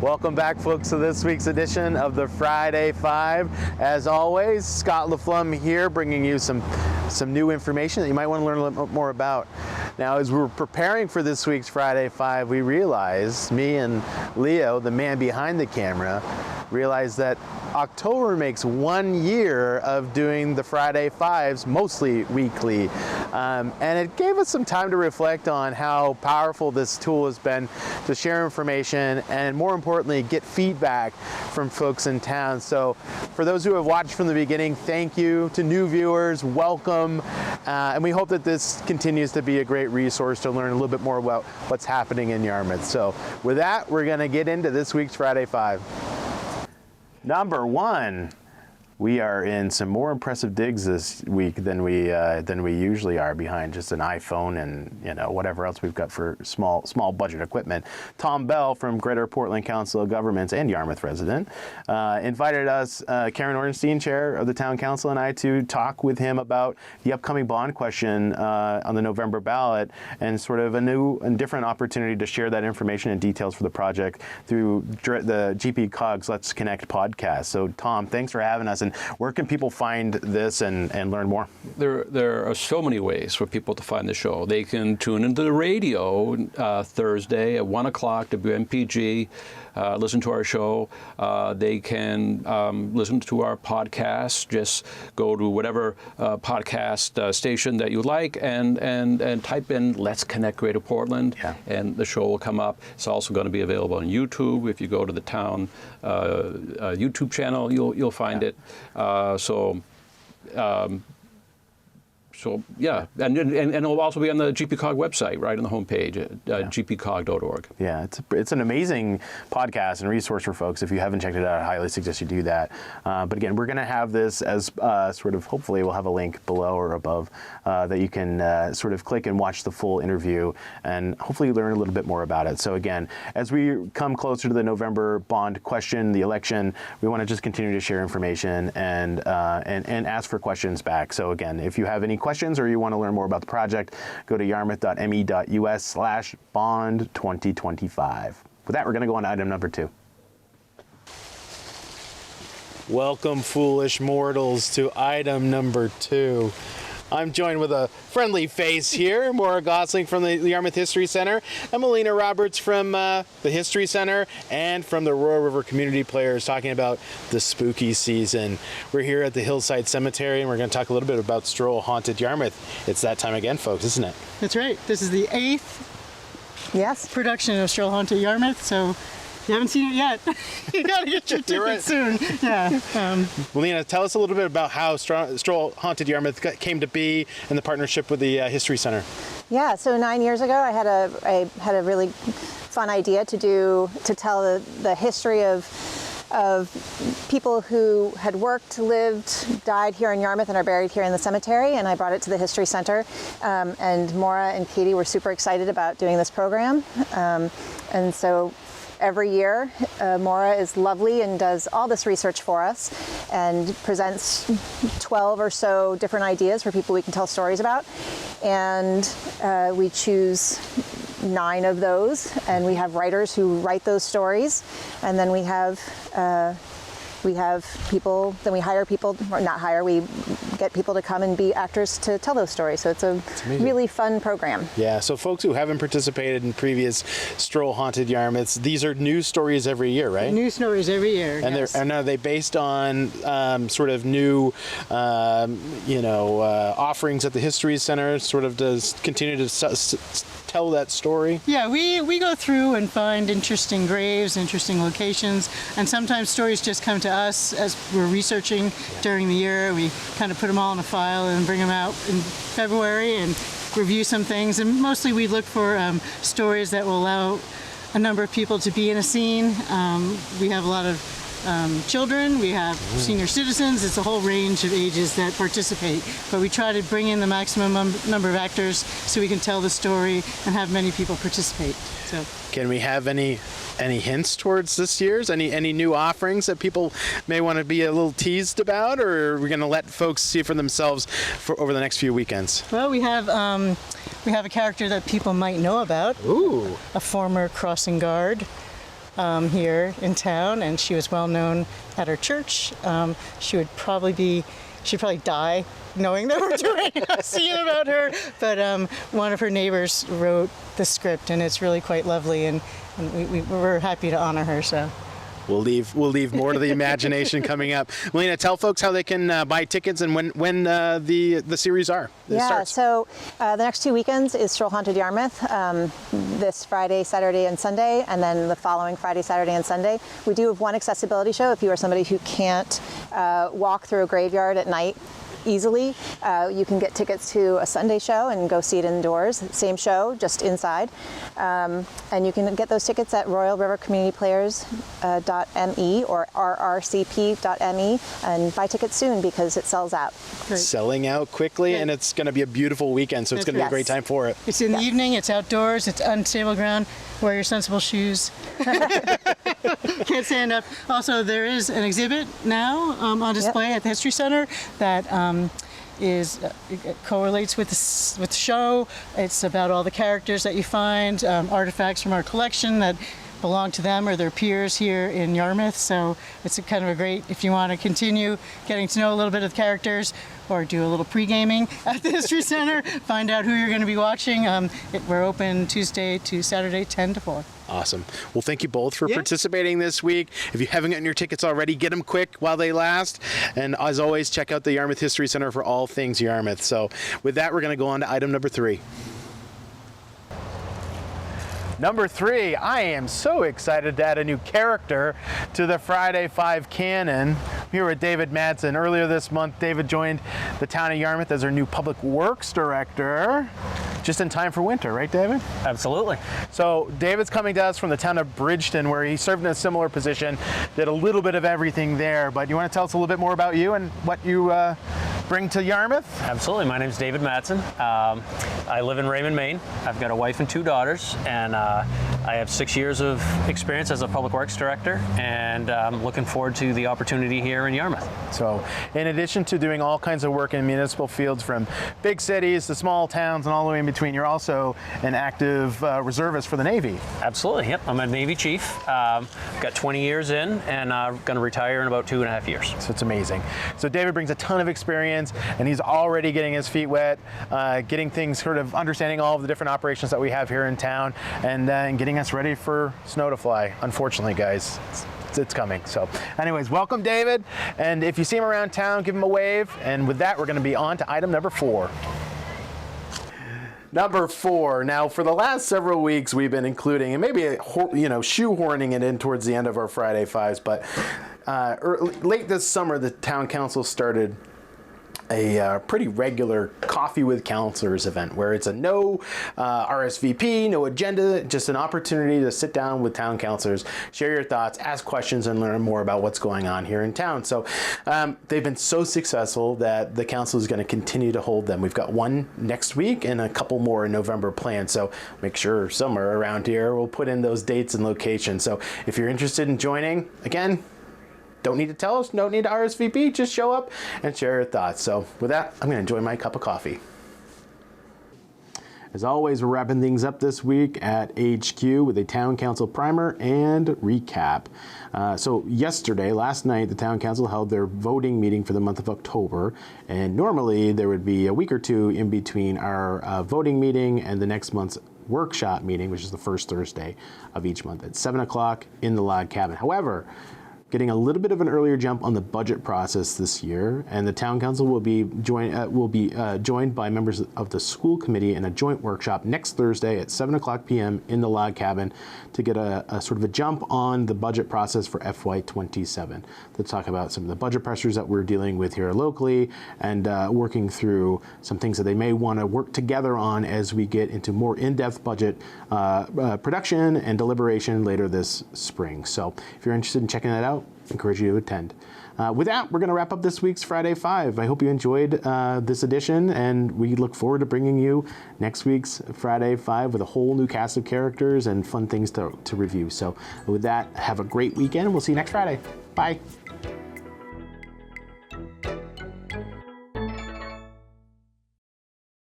Welcome back, folks, to this week's edition of the Friday Five. As always, Scott LaFlamme here, bringing you some new information that you might want to learn a little bit more about. Now, as we were preparing for this week's Friday Five, we realized, me and Leo, the man behind the camera, realized that October makes 1 year of doing the Friday Fives, mostly weekly. And it gave us some time to reflect on how powerful this tool has been to share information and, more importantly, get feedback from folks in town. So for those who have watched from the beginning, thank you. To new viewers, welcome. And we hope that this continues to be a great resource to learn a little bit more about what's happening in Yarmouth. So with that, we're going to get into this week's Friday Five. Number one, we are in some more impressive digs this week than we usually are behind just an iPhone and whatever else we've got for small budget equipment. Tom Bell from Greater Portland Council of Governments and Yarmouth resident invited us, Karen Ornstein, chair of the town council, and I to talk with him about the upcoming bond question on the November ballot and sort of a new and different opportunity to share that information and details for the project through the GP Cog's Let's Connect podcast. So Tom, thanks for having us. And where can people find this and learn more? There are so many ways for people to find the show. They can tune into the radio Thursday at 1 o'clock, WMPG, listen to our show. They can listen to our podcast. Just go to whatever podcast station that you like and type in Let's Connect Greater Portland, and the show will come up. It's also going to be available on YouTube. If you go to the town YouTube channel, you'll find it. And it'll also be on the GPCOG website, right on the homepage at gpcog.org. Yeah, it's an amazing podcast and resource for folks. If you haven't checked it out, I highly suggest you do that. But again, we're going to have this as hopefully we'll have a link below or above that you can sort of click and watch the full interview and hopefully learn a little bit more about it. So again, as we come closer to the November bond question, the election, we want to just continue to share information and ask for questions back. So again, if you have any questions or you want to learn more about the project, go to yarmouth.me.us/bond2025. With that, we're going to go on to item number 2. Welcome, foolish mortals, to item number 2. I'm joined with a friendly face here, Maura Gosling from the Yarmouth History Center, and Melina Roberts from the History Center and from the Royal River Community Players, talking about the spooky season. We're here at the Hillside Cemetery, and we're going to talk a little bit about Stroll Haunted Yarmouth. It's that time again, folks, isn't it? That's right. This is the 8th production of Stroll Haunted Yarmouth, so you haven't seen it yet. You got to get your ticket soon. Yeah. Melina, tell us a little bit about how Stroll Haunted Yarmouth came to be and the partnership with the History Center. Yeah, so 9 years ago, I had a really fun idea to tell the history of people who had worked, lived, died here in Yarmouth and are buried here in the cemetery, and I brought it to the History Center. And Maura and Katie were super excited about doing this program. And so every year, Maura is lovely and does all this research for us and presents 12 or so different ideas for people we can tell stories about. And we choose 9 of those, and we have writers who write those stories. And then we have people, then we hire people, or not hire, we get people to come and be actors to tell those stories. So it's a really fun program. Yeah, so folks who haven't participated in previous Stroll Haunted Yarmouths, these are new stories every year, right? New stories every year, and yes. And are they based on sort of new, offerings at the History Center, sort of to continue to tell that story? Yeah, we go through and find interesting graves, interesting locations, and sometimes stories just come to us as we're researching during the year. We kind of put them all in a file and bring them out in February and review some things. And mostly we look for stories that will allow a number of people to be in a scene. We have a lot of children, we have senior citizens. It's a whole range of ages that participate, but we try to bring in the maximum number of actors so we can tell the story and have many people participate. So, can we have any hints towards this year's? Any new offerings that people may want to be a little teased about, or are we going to let folks see for themselves over the next few weekends? Well, we have a character that people might know about. Ooh. A former crossing guard here in town, and she was well known at her church. She'd probably die knowing that we're doing a scene about her, but one of her neighbors wrote the script, and it's really quite lovely, and we're happy to honor her. So. We'll leave more to the imagination coming up. Melina, tell folks how they can buy tickets and when the series are. So the next 2 weekends is Stroll Haunted Yarmouth, this Friday, Saturday, and Sunday, and then the following Friday, Saturday, and Sunday. We do have one accessibility show if you are somebody who can't walk through a graveyard at night easily. You can get tickets to a Sunday show and go see it indoors. Same show, just inside. And you can get those tickets at royalrivercommunityplayers.me or rrcp.me and buy tickets soon because it sells out. Great. Selling out quickly, and it's going to be a beautiful weekend, so it's going to be a great time for it. It's in the evening, it's outdoors, it's unstable ground. Wear your sensible shoes. Can't stand up. Also, there is an exhibit now on display at the History Center that it correlates with the show. It's about all the characters that you find, artifacts from our collection that belong to them or their peers here in Yarmouth. So it's a kind of a great, if you want to continue getting to know a little bit of the characters or do a little pre-gaming at the History Center, find out who you're going to be watching. We're open Tuesday to Saturday, 10 to 4. Awesome. Well, thank you both for participating this week. If you haven't gotten your tickets already, get them quick while they last. And as always, check out the Yarmouth History Center for all things Yarmouth. So with that, we're going to go on to item number 3. Number 3, I am so excited to add a new character to the Friday 5 canon. I'm here with David Madsen. Earlier this month, David joined the town of Yarmouth as our new public works director, just in time for winter, right, David? Absolutely. So David's coming to us from the town of Bridgeton, where he served in a similar position, did a little bit of everything there. But you want to tell us a little bit more about you and what you bring to Yarmouth? Absolutely. My name's David Madsen. I live in Raymond, Maine. I've got a wife and 2 daughters, and I have 6 years of experience as a public works director, and I'm looking forward to the opportunity here in Yarmouth. So in addition to doing all kinds of work in municipal fields from big cities to small towns and all the way in between, you're also an active reservist for the Navy. Absolutely. Yep. I'm a Navy chief. Got 20 years in, and I'm going to retire in about 2.5 years. So it's amazing. So David brings a ton of experience, and he's already getting his feet wet, getting things sort of understanding all of the different operations that we have here in town, and getting us ready for snow to fly. Unfortunately, guys, it's coming. So anyways, welcome David, and if you see him around town, give him a wave. And with that, we're going to be on to item number 4. Number 4. Now, for the last several weeks, we've been including, and maybe shoehorning it in towards the end of our Friday Fives, but late this summer, the town council started a pretty regular coffee with counselors event where it's a no RSVP, no agenda, just an opportunity to sit down with town counselors, share your thoughts, ask questions, and learn more about what's going on here in town. So they've been so successful that the council is going to continue to hold them. We've got one next week and a couple more in November planned. So make sure somewhere around here we'll put in those dates and locations. So if you're interested in joining, again, don't need to tell us, don't need to RSVP, just show up and share your thoughts. So with that, I'm going to enjoy my cup of coffee. As always, we're wrapping things up this week at HQ with a town council primer and recap. So last night, the town council held their voting meeting for the month of October, and normally there would be a week or two in between our voting meeting and the next month's workshop meeting, which is the first Thursday of each month at 7 o'clock in the log cabin. However, getting a little bit of an earlier jump on the budget process this year, and the town council will be joined by members of the school committee in a joint workshop next Thursday at 7 o'clock p.m. in the log cabin to get a sort of a jump on the budget process for FY27. To talk about some of the budget pressures that we're dealing with here locally and working through some things that they may want to work together on as we get into more in-depth budget production and deliberation later this spring. So if you're interested in checking that out, I encourage you to attend. With that, we're going to wrap up this week's Friday Five. I hope you enjoyed this edition, and we look forward to bringing you next week's Friday Five with a whole new cast of characters and fun things to review. So with that, have a great weekend. We'll see you next Friday. Bye.